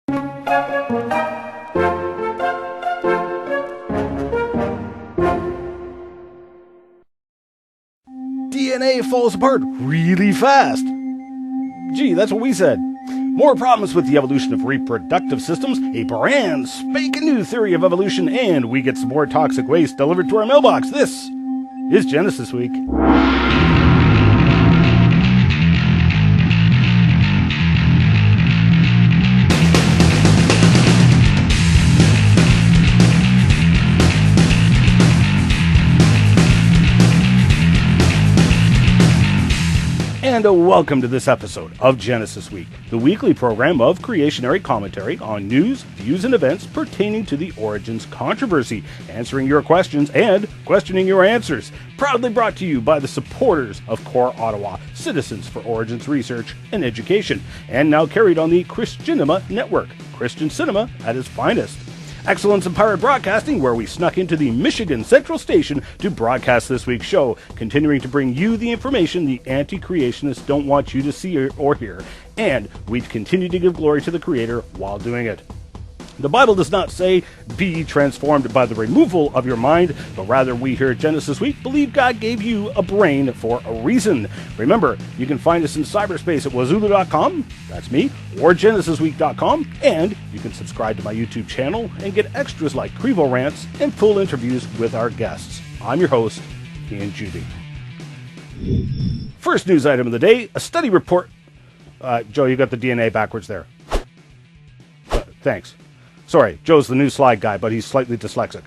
DNA falls apart really fast. Gee, that's what we said. More problems with the evolution of reproductive systems, a brand spanking new theory of evolution, and we get some more toxic waste delivered to our mailbox. This is Genesis Week. And welcome to this episode of Genesis Week, the weekly program of creationary commentary on news, views, and events pertaining to the Origins controversy, answering your questions and questioning your answers. Proudly brought to you by the supporters of Core Ottawa, Citizens for Origins Research and Education, and now carried on the Christianima Network, Christian cinema at its finest. Excellence in Pirate Broadcasting, where we snuck into the Michigan Central Station to broadcast this week's show, continuing to bring you the information the anti-creationists don't want you to see or hear, and we continue to give glory to the Creator while doing it. The Bible does not say, be transformed by the removal of your mind, but rather we here at Genesis Week believe God gave you a brain for a reason. Remember, you can find us in cyberspace at wazulu.com, that's me, or genesisweek.com, and you can subscribe to my YouTube channel and get extras like Crevo rants and full interviews with our guests. I'm your host, Ian Judy. First news item of the day, a study report. Joe, you got the DNA backwards there. Thanks. Sorry, Joe's the new slide guy, but he's slightly dyslexic.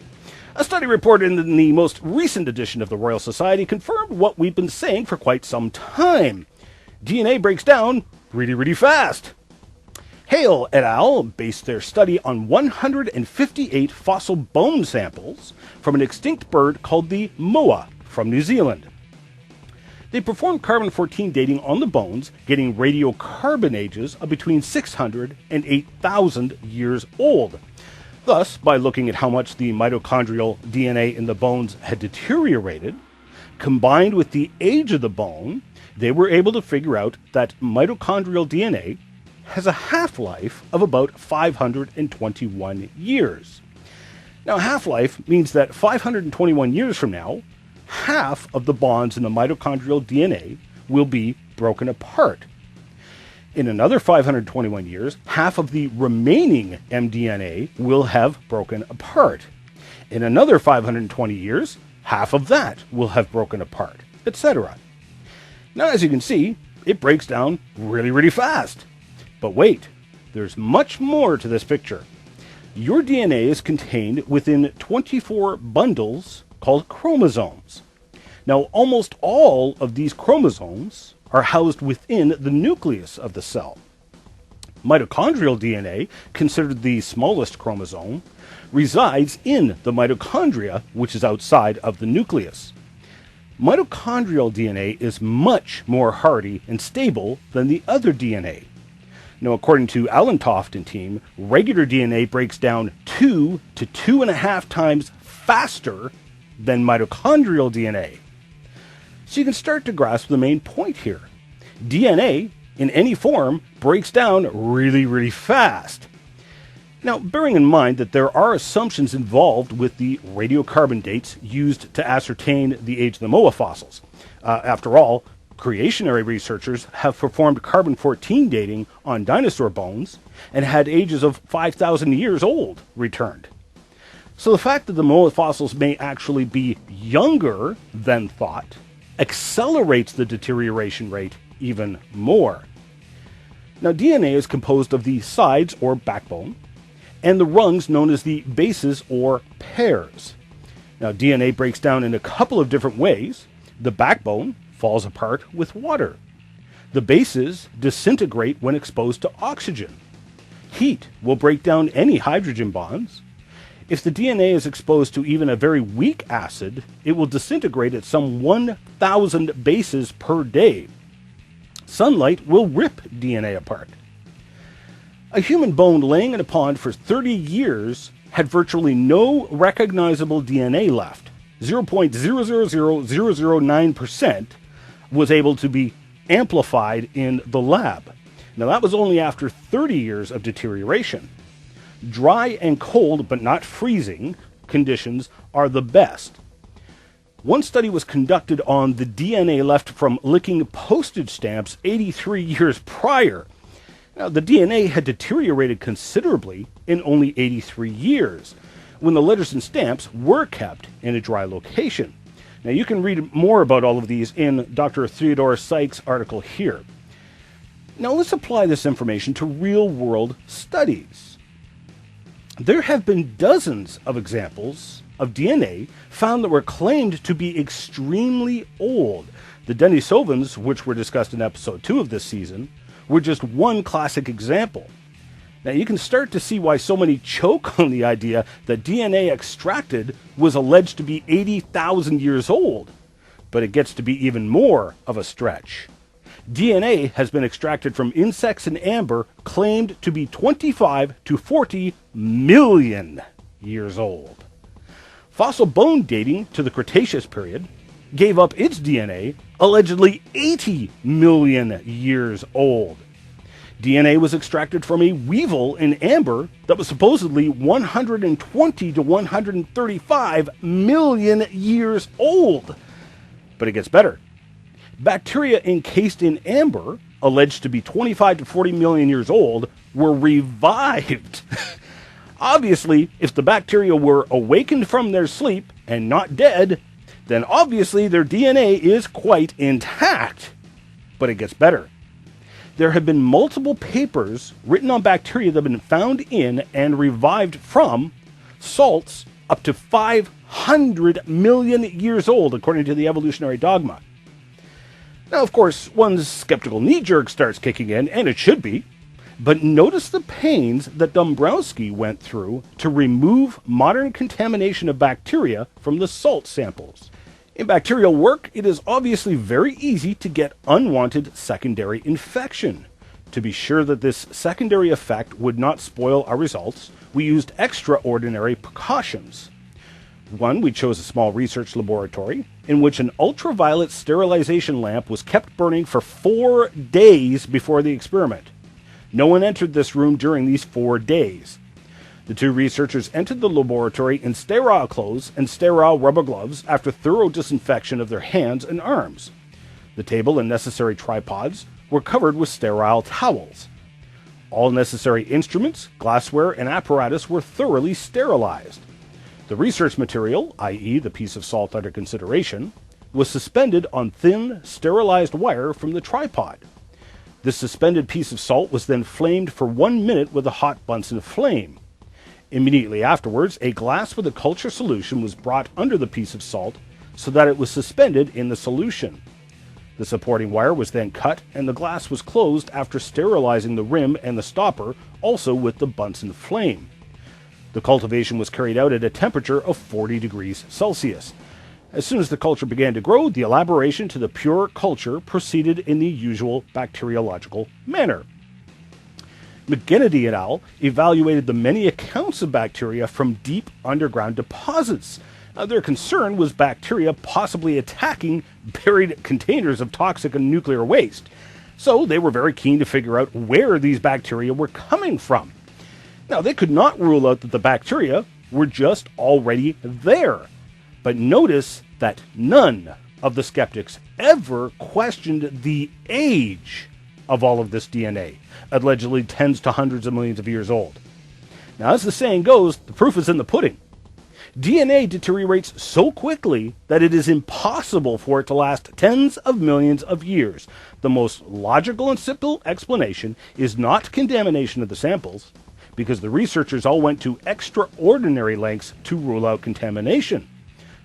A study reported in the most recent edition of the Royal Society confirmed what we've been saying for quite some time. DNA breaks down really fast. Hale et al. Based their study on 158 fossil bone samples from an extinct bird called the moa from New Zealand. They performed carbon-14 dating on the bones, getting radiocarbon ages of between 600 and 8,000 years old. Thus, by looking at how much the mitochondrial DNA in the bones had deteriorated, combined with the age of the bone, they were able to figure out that mitochondrial DNA has a half-life of about 521 years. Now, half-life means that 521 years from now, half of the bonds in the mitochondrial DNA will be broken apart. In another 521 years, half of the remaining mDNA will have broken apart. In another 520 years, half of that will have broken apart, etc. Now, as you can see, it breaks down really fast. But wait, there's much more to this picture. Your DNA is contained within 24 bundles called chromosomes. Now, almost all of these chromosomes are housed within the nucleus of the cell. Mitochondrial DNA, considered the smallest chromosome, resides in the mitochondria, which is outside of the nucleus. Mitochondrial DNA is much more hardy and stable than the other DNA. Now, according to Allentoft and team, regular DNA breaks down 2 to 2.5 times faster than mitochondrial DNA. So you can start to grasp the main point here. DNA, in any form, breaks down really fast. Now, bearing in mind that there are assumptions involved with the radiocarbon dates used to ascertain the age of the Moa fossils. After all, creationary researchers have performed carbon-14 dating on dinosaur bones and had ages of 5,000 years old returned. So the fact that the Moa fossils may actually be younger than thought accelerates the deterioration rate even more. Now, DNA is composed of the sides or backbone and the rungs known as the bases or pairs. Now, DNA breaks down in a couple of different ways. The backbone falls apart with water. The bases disintegrate when exposed to oxygen. Heat will break down any hydrogen bonds. If the DNA is exposed to even a very weak acid, it will disintegrate at some 1,000 bases per day. Sunlight will rip DNA apart. A human bone laying in a pond for 30 years had virtually no recognizable DNA left. 0.000009% was able to be amplified in the lab. Now, that was only after 30 years of deterioration. Dry and cold, but not freezing, conditions are the best. One study was conducted on the DNA left from licking postage stamps 83 years prior. Now, the DNA had deteriorated considerably in only 83 years, when the letters and stamps were kept in a dry location. Now, you can read more about all of these in Dr. Theodore Sykes' article here. Now, let's apply this information to real-world studies. There have been dozens of examples of DNA found that were claimed to be extremely old. The Denisovans, which were discussed in episode 2 of this season, were just one classic example. Now, you can start to see why so many choke on the idea that DNA extracted was alleged to be 80,000 years old, but it gets to be even more of a stretch. DNA has been extracted from insects in amber claimed to be 25 to 40 million years old. Fossil bone dating to the Cretaceous period gave up its DNA allegedly 80 million years old. DNA was extracted from a weevil in amber that was supposedly 120 to 135 million years old. But it gets better. Bacteria encased in amber, alleged to be 25 to 40 million years old, were revived. Obviously, if the bacteria were awakened from their sleep and not dead, then obviously their DNA is quite intact. But it gets better. There have been multiple papers written on bacteria that have been found in and revived from salts up to 500 million years old, according to the evolutionary dogma. Now, of course, one's skeptical knee-jerk starts kicking in, and it should be, but notice the pains that Dombrowski went through to remove modern contamination of bacteria from the salt samples. In bacterial work, it is obviously very easy to get unwanted secondary infection. To be sure that this secondary effect would not spoil our results, we used extraordinary precautions. One, we chose a small research laboratory in which an ultraviolet sterilization lamp was kept burning for 4 days before the experiment. No one entered this room during these 4 days. The two researchers entered the laboratory in sterile clothes and sterile rubber gloves after thorough disinfection of their hands and arms. The table and necessary tripods were covered with sterile towels. All necessary instruments, glassware, and apparatus were thoroughly sterilized. The research material, i.e. the piece of salt under consideration, was suspended on thin, sterilized wire from the tripod. This suspended piece of salt was then flamed for 1 minute with a hot Bunsen flame. Immediately afterwards, a glass with a culture solution was brought under the piece of salt so that it was suspended in the solution. The supporting wire was then cut and the glass was closed after sterilizing the rim and the stopper, also with the Bunsen flame. The cultivation was carried out at a temperature of 40 degrees Celsius. As soon as the culture began to grow, the elaboration to the pure culture proceeded in the usual bacteriological manner. McGinnity et al. Evaluated the many accounts of bacteria from deep underground deposits. Their concern was bacteria possibly attacking buried containers of toxic and nuclear waste. So they were very keen to figure out where these bacteria were coming from. Now, they could not rule out that the bacteria were just already there. But notice that none of the skeptics ever questioned the age of all of this DNA, allegedly tens to hundreds of millions of years old. Now, as the saying goes, the proof is in the pudding. DNA deteriorates so quickly that it is impossible for it to last tens of millions of years. The most logical and simple explanation is not contamination of the samples, because the researchers all went to extraordinary lengths to rule out contamination.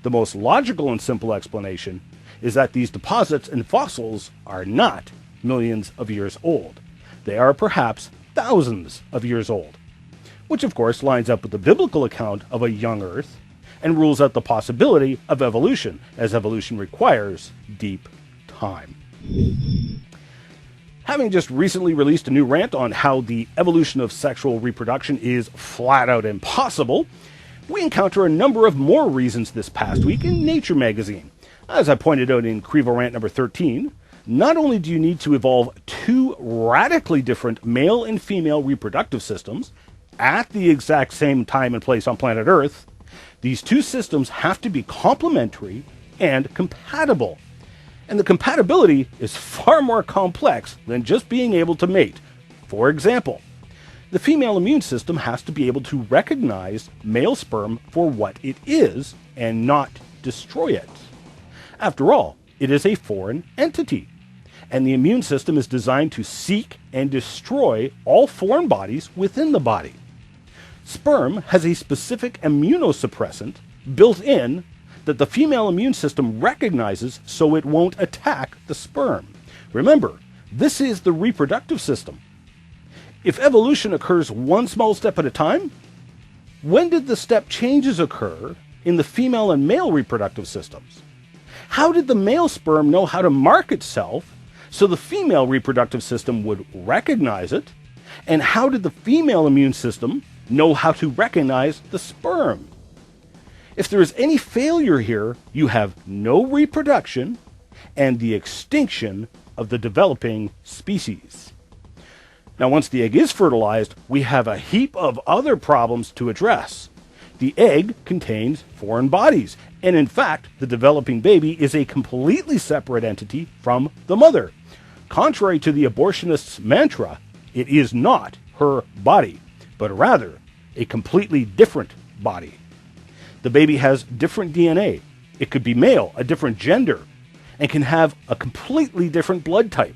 The most logical and simple explanation is that these deposits and fossils are not millions of years old. They are perhaps thousands of years old, which of course lines up with the biblical account of a young earth and rules out the possibility of evolution, as evolution requires deep time. Having just recently released a new rant on how the evolution of sexual reproduction is flat out impossible, we encounter a number of more reasons this past week in Nature magazine. As I pointed out in Crevo Rant number 13, Not only do you need to evolve two radically different male and female reproductive systems at the exact same time and place on planet Earth, these two systems have to be complementary and compatible. And the compatibility is far more complex than just being able to mate. For example, the female immune system has to be able to recognize male sperm for what it is and not destroy it. After all, it is a foreign entity, and the immune system is designed to seek and destroy all foreign bodies within the body. Sperm has a specific immunosuppressant built in that the female immune system recognizes so it won't attack the sperm. Remember, this is the reproductive system. If evolution occurs one small step at a time, when did the step changes occur in the female and male reproductive systems? How did the male sperm know how to mark itself so the female reproductive system would recognize it? And how did the female immune system know how to recognize the sperm? If there is any failure here, you have no reproduction and the extinction of the developing species. Now, once the egg is fertilized, we have a heap of other problems to address. The egg contains foreign bodies, and in fact, the developing baby is a completely separate entity from the mother. Contrary to the abortionist's mantra, it is not her body, but rather a completely different body. The baby has different DNA. It could be male, a different gender, and can have a completely different blood type.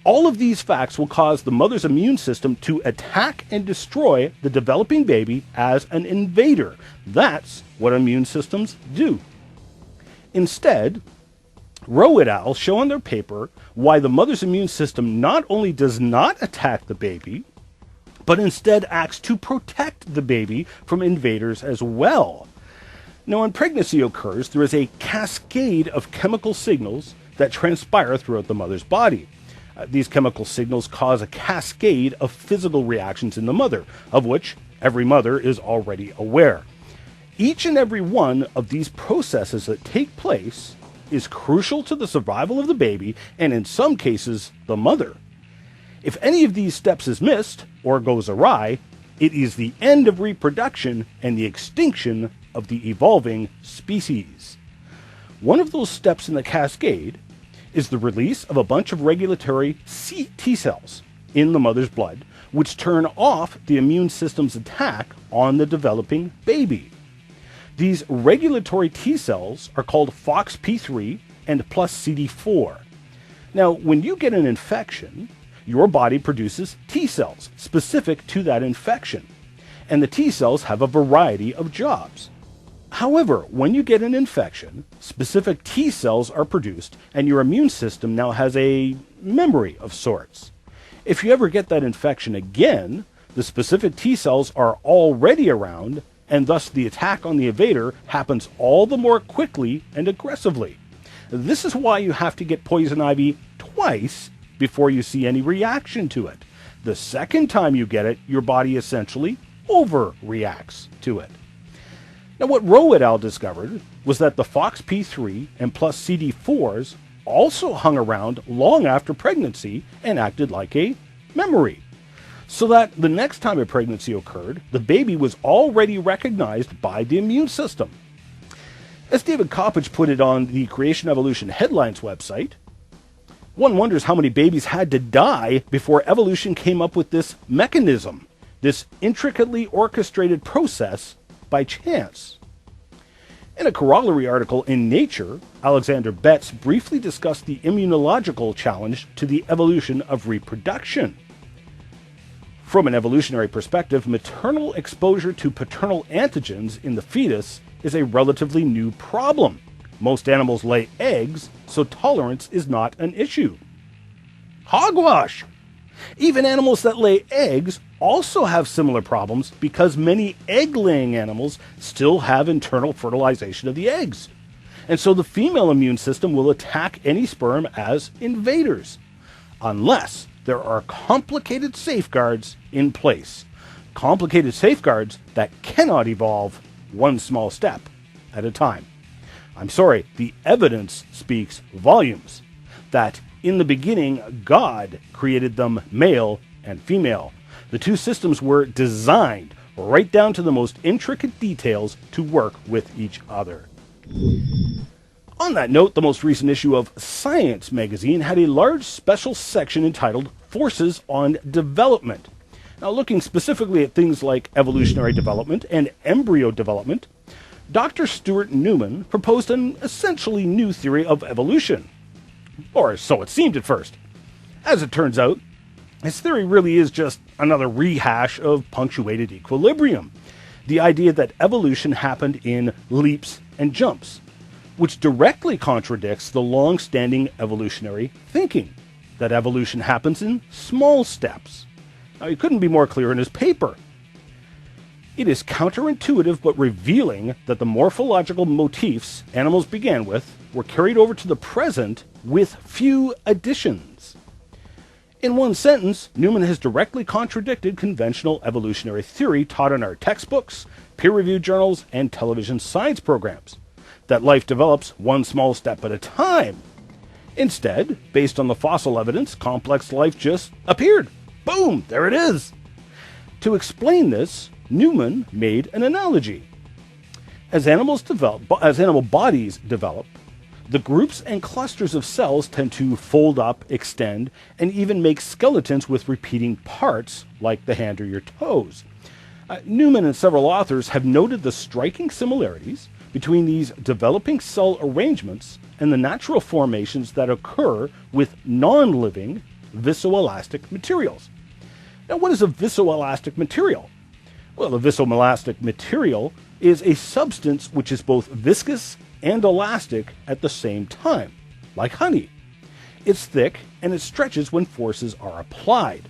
All of these facts will cause the mother's immune system to attack and destroy the developing baby as an invader. That's what immune systems do. Instead, Rowe et al. Show in their paper why the mother's immune system not only does not attack the baby, but instead acts to protect the baby from invaders as well. Now, when pregnancy occurs, there is a cascade of chemical signals that transpire throughout the mother's body. These chemical signals cause a cascade of physical reactions in the mother, of which every mother is already aware. Each and every one of these processes that take place is crucial to the survival of the baby, and in some cases, the mother. If any of these steps is missed or goes awry, it is the end of reproduction and the extinction of the evolving species. One of those steps in the cascade is the release of a bunch of regulatory T cells in the mother's blood, which turn off the immune system's attack on the developing baby. These regulatory T cells are called FOXP3 and plus CD4. Now, when you get an infection, your body produces T cells specific to that infection, and the T cells have a variety of jobs. However, when you get an infection, specific T cells are produced, and your immune system now has a memory of sorts. If you ever get that infection again, the specific T cells are already around, and thus the attack on the invader happens all the more quickly and aggressively. This is why you have to get poison ivy twice before you see any reaction to it. The second time you get it, your body essentially overreacts to it. Now, what Rowe et al. Discovered was that the FOXP3 and plus CD4s also hung around long after pregnancy and acted like a memory, so that the next time a pregnancy occurred, the baby was already recognized by the immune system. As David Coppage put it on the Creation Evolution Headlines website, one wonders how many babies had to die before evolution came up with this mechanism, this intricately orchestrated process by chance. In a corollary article in Nature, Alexander Betts briefly discussed the immunological challenge to the evolution of reproduction. From an evolutionary perspective, maternal exposure to paternal antigens in the fetus is a relatively new problem. Most animals lay eggs, so tolerance is not an issue. Hogwash! Even animals that lay eggs also have similar problems because many egg-laying animals still have internal fertilization of the eggs. And so the female immune system will attack any sperm as invaders, unless there are complicated safeguards in place. Complicated safeguards that cannot evolve one small step at a time. I'm sorry, the evidence speaks volumes. that in the beginning, God created them male and female. The two systems were designed right down to the most intricate details to work with each other. On that note, the most recent issue of Science magazine had a large special section entitled Forces on Development. Now, looking specifically at things like evolutionary development and embryo development, Dr. Stuart Newman proposed an essentially new theory of evolution. Or so it seemed at first. As it turns out, his theory really is just another rehash of punctuated equilibrium. The idea that evolution happened in leaps and jumps, which directly contradicts the long-standing evolutionary thinking, that evolution happens in small steps. Now, he couldn't be more clear in his paper. It is counterintuitive but revealing that the morphological motifs animals began with were carried over to the present with few additions. In one sentence, Newman has directly contradicted conventional evolutionary theory taught in our textbooks, peer-reviewed journals, and television science programs, that life develops one small step at a time. Instead, based on the fossil evidence, complex life just appeared. Boom, there it is. To explain this, Newman made an analogy. As animal bodies develop, the groups and clusters of cells tend to fold up, extend, and even make skeletons with repeating parts, like the hand or your toes. Newman and several authors have noted the striking similarities between these developing cell arrangements and the natural formations that occur with non-living viscoelastic materials. Now, what is a viscoelastic material? Well, a viscoelastic material is a substance which is both viscous and elastic at the same time, like honey. It's thick and it stretches when forces are applied.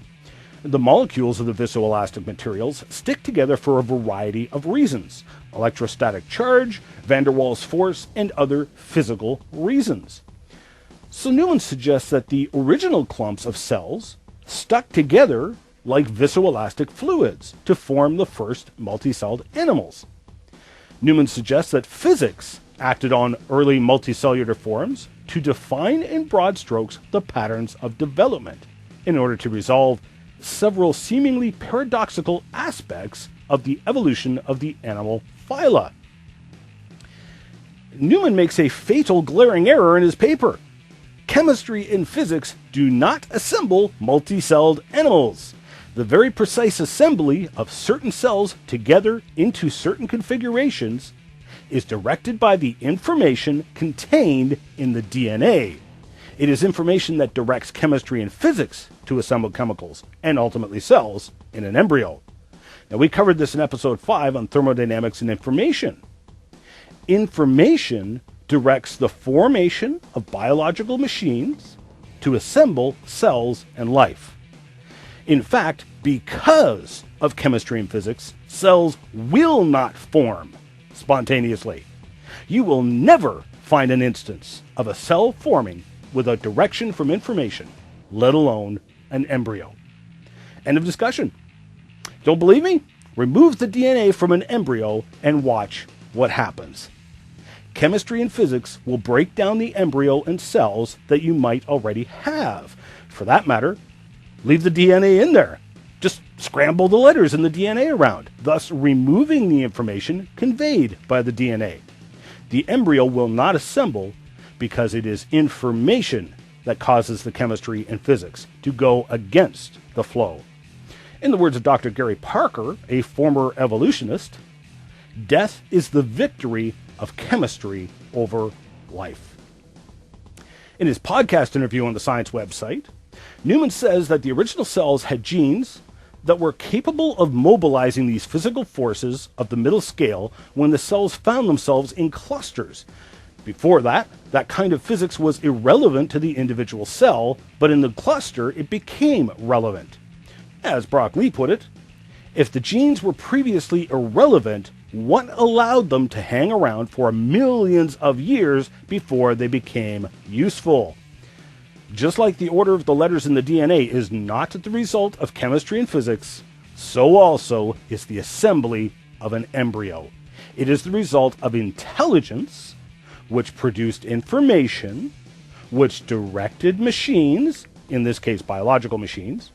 The molecules of the viscoelastic materials stick together for a variety of reasons: electrostatic charge, van der Waals force, and other physical reasons. So Newman suggests that the original clumps of cells stuck together like viscoelastic fluids to form the first multicelled animals. Newman suggests that physics acted on early multicellular forms to define in broad strokes the patterns of development in order to resolve several seemingly paradoxical aspects of the evolution of the animal phyla. Newman makes a fatal glaring error in his paper. Chemistry and physics do not assemble multicelled animals. The very precise assembly of certain cells together into certain configurations is directed by the information contained in the DNA. It is information that directs chemistry and physics to assemble chemicals and ultimately cells in an embryo. Now, we covered this in episode 5 on thermodynamics and information. Information directs the formation of biological machines to assemble cells and life. In fact, because of chemistry and physics, cells will not form spontaneously. You will never find an instance of a cell forming without direction from information, let alone an embryo. End of discussion. Don't believe me? Remove the DNA from an embryo and watch what happens. Chemistry and physics will break down the embryo and cells that you might already have. For that matter, leave the DNA in there. Just scramble the letters in the DNA around, thus removing the information conveyed by the DNA. The embryo will not assemble because it is information that causes the chemistry and physics to go against the flow. In the words of Dr. Gary Parker, a former evolutionist, death is the victory of chemistry over life. In his podcast interview on the Science website, Newman says that the original cells had genes that were capable of mobilizing these physical forces of the middle scale when the cells found themselves in clusters. Before that, that kind of physics was irrelevant to the individual cell, but in the cluster it became relevant. As Brock Lee put it, if the genes were previously irrelevant, what allowed them to hang around for millions of years before they became useful? Just like the order of the letters in the DNA is not the result of chemistry and physics, so also is the assembly of an embryo. It is the result of intelligence, which produced information, which directed machines, in this case biological machines,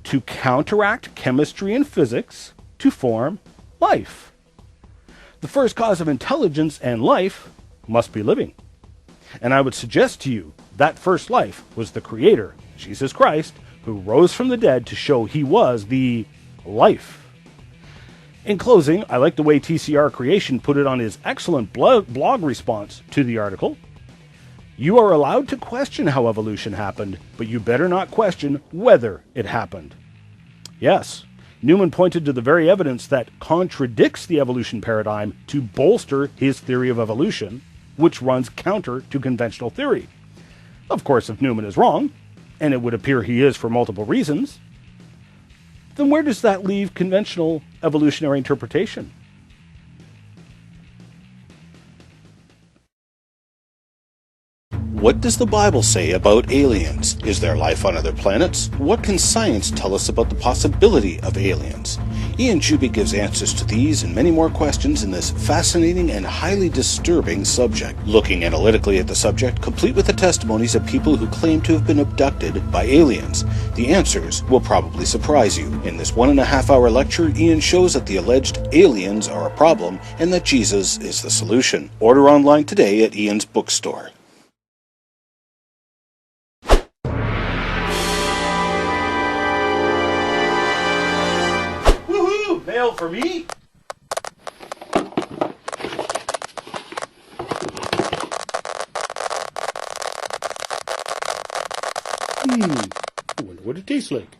to counteract chemistry and physics to form life. The first cause of intelligence and life must be living. And I would suggest to you that first life was the Creator, Jesus Christ, who rose from the dead to show he was the life. In closing, I like the way TCR Creation put it on his excellent blog response to the article. You are allowed to question how evolution happened, but you better not question whether it happened. Yes, Newman pointed to the very evidence that contradicts the evolution paradigm to bolster his theory of evolution, which runs counter to conventional theory. Of course, if Newman is wrong, and it would appear he is for multiple reasons, then where does that leave conventional evolutionary interpretation? What does the Bible say about aliens? Is there life on other planets? What can science tell us about the possibility of aliens? Ian Juby gives answers to these and many more questions in this fascinating and highly disturbing subject. Looking analytically at the subject, complete with the testimonies of people who claim to have been abducted by aliens. The answers will probably surprise you. In this 1.5-hour lecture, Ian shows that the alleged aliens are a problem and that Jesus is the solution. Order online today at Ian's bookstore. Mail for me? I wonder what it tastes like.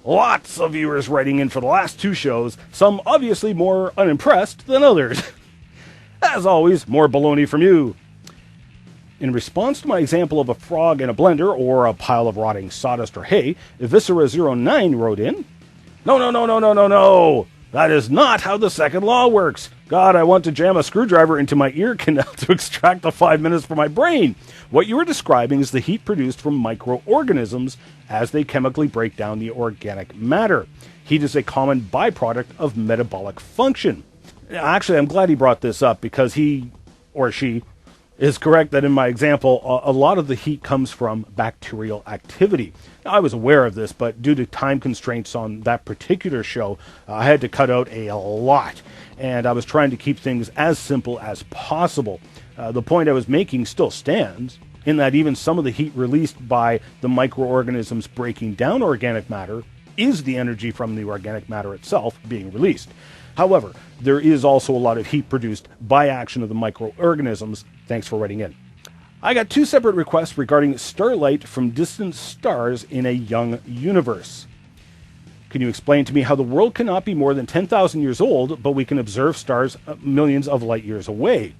Lots of viewers writing in for the last two shows, some obviously more unimpressed than others. As always, more baloney from you. In response to my example of a frog in a blender or a pile of rotting sawdust or hay, Eviscera09 wrote in, No. That is not how the second law works. God, I want to jam a screwdriver into my ear canal to extract the 5 minutes from my brain. What you are describing is the heat produced from microorganisms as they chemically break down the organic matter. Heat is a common byproduct of metabolic function. Actually, I'm glad he brought this up because he or she is correct that in my example, a lot of the heat comes from bacterial activity. Now, I was aware of this, but due to time constraints on that particular show, I had to cut out a lot. And I was trying to keep things as simple as possible. The point I was making still stands, in that even some of the heat released by the microorganisms breaking down organic matter is the energy from the organic matter itself being released. However, there is also a lot of heat produced by action of the microorganisms. Thanks for writing in. I got two separate requests regarding starlight from distant stars in a young universe. Can you explain to me how the world cannot be more than 10,000 years old, but we can observe stars millions of light years away?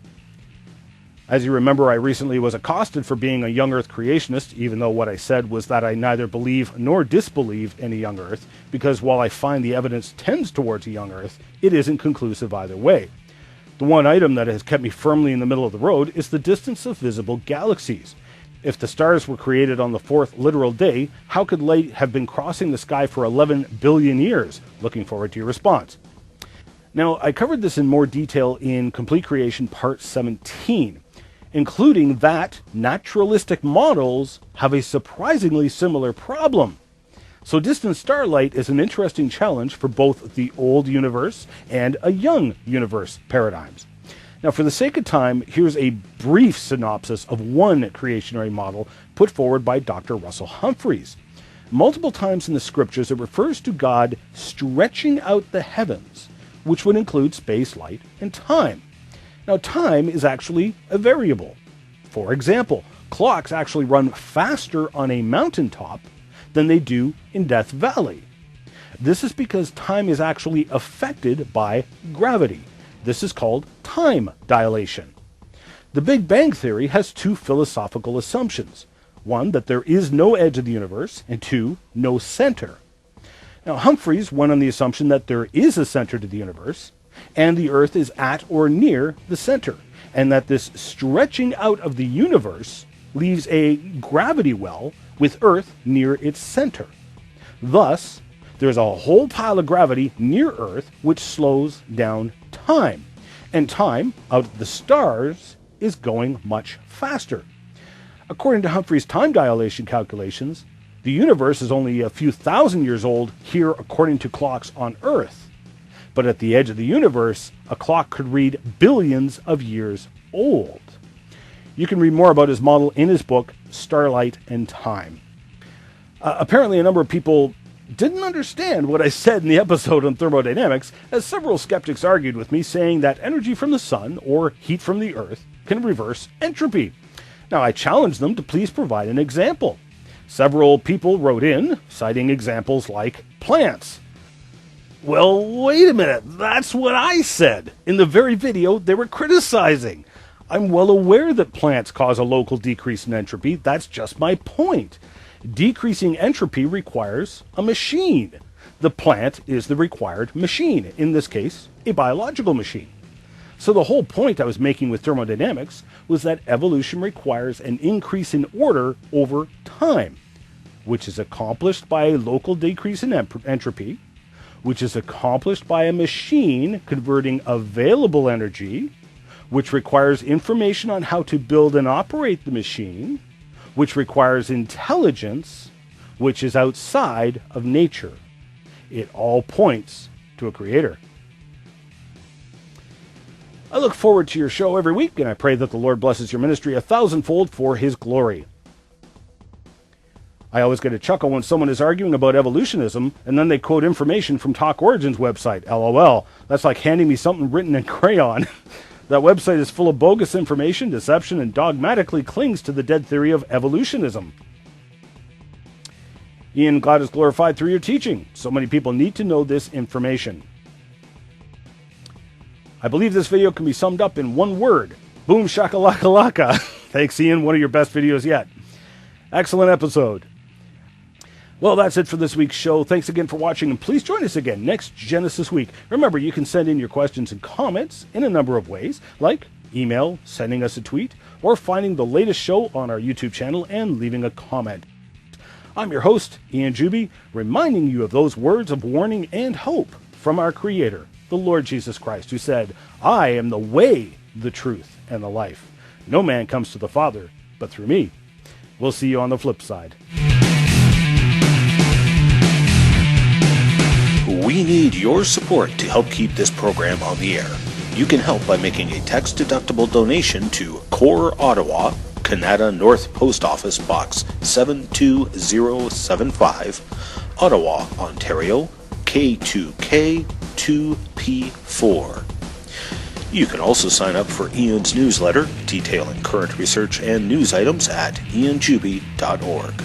As you remember, I recently was accosted for being a young Earth creationist, even though what I said was that I neither believe nor disbelieve in a young Earth, because while I find the evidence tends towards a young Earth, it isn't conclusive either way. The one item that has kept me firmly in the middle of the road is the distance of visible galaxies. If the stars were created on the fourth literal day, how could light have been crossing the sky for 11 billion years? Looking forward to your response. Now, I covered this in more detail in Complete Creation Part 17. Including that naturalistic models have a surprisingly similar problem. So distant starlight is an interesting challenge for both the old universe and a young universe paradigms. Now, for the sake of time, here's a brief synopsis of one creationary model put forward by Dr. Russell Humphreys. Multiple times in the scriptures, it refers to God stretching out the heavens, which would include space, light, and time. Now, time is actually a variable. For example, clocks actually run faster on a mountaintop than they do in Death Valley. This is because time is actually affected by gravity. This is called time dilation. The Big Bang Theory has two philosophical assumptions. One, that there is no edge of the universe, and two, no center. Now, Humphreys went on the assumption that there is a center to the universe, and the Earth is at or near the center, and that this stretching out of the universe leaves a gravity well with Earth near its center. Thus, There's a whole pile of gravity near Earth which slows down time. And time out of the stars is going much faster. According to Humphrey's time dilation calculations, the universe is only a few thousand years old here according to clocks on Earth. But at the edge of the universe, a clock could read billions of years old. You can read more about his model in his book, Starlight and Time. Apparently, a number of people didn't understand what I said in the episode on thermodynamics, as several skeptics argued with me, saying that energy from the sun, or heat from the earth, can reverse entropy. Now, I challenged them to please provide an example. Several people wrote in, citing examples like plants. Well, wait a minute, that's what I said in the very video they were criticizing. I'm well aware that plants cause a local decrease in entropy. That's just my point. Decreasing entropy requires a machine. The plant is the required machine, in this case, a biological machine. So the whole point I was making with thermodynamics was that evolution requires an increase in order over time, which is accomplished by a local decrease in entropy, which is accomplished by a machine converting available energy, which requires information on how to build and operate the machine, which requires intelligence, which is outside of nature. It all points to a creator. I look forward to your show every week, and I pray that the Lord blesses your ministry 1,000-fold for his glory. I always get a chuckle when someone is arguing about evolutionism, and then they quote information from Talk Origin's website. LOL. That's like handing me something written in crayon. That website is full of bogus information, deception, and dogmatically clings to the dead theory of evolutionism. Ian, God is glorified through your teaching. So many people need to know this information. I believe this video can be summed up in one word. Boom shakalaka laka. Thanks, Ian. One of your best videos yet. Excellent episode. Well, that's it for this week's show. Thanks again for watching, and please join us again next Genesis week. Remember, you can send in your questions and comments in a number of ways, like email, sending us a tweet, or finding the latest show on our YouTube channel and leaving a comment. I'm your host, Ian Juby, reminding you of those words of warning and hope from our Creator, the Lord Jesus Christ, who said, I am the way, the truth, and the life. No man comes to the Father but through me. We'll see you on the flip side. We need your support to help keep this program on the air. You can help by making a tax-deductible donation to Core Ottawa, Canada North Post Office Box 72075, Ottawa, Ontario, K2K2P4. You can also sign up for Ian's newsletter detailing current research and news items at ianjuby.org.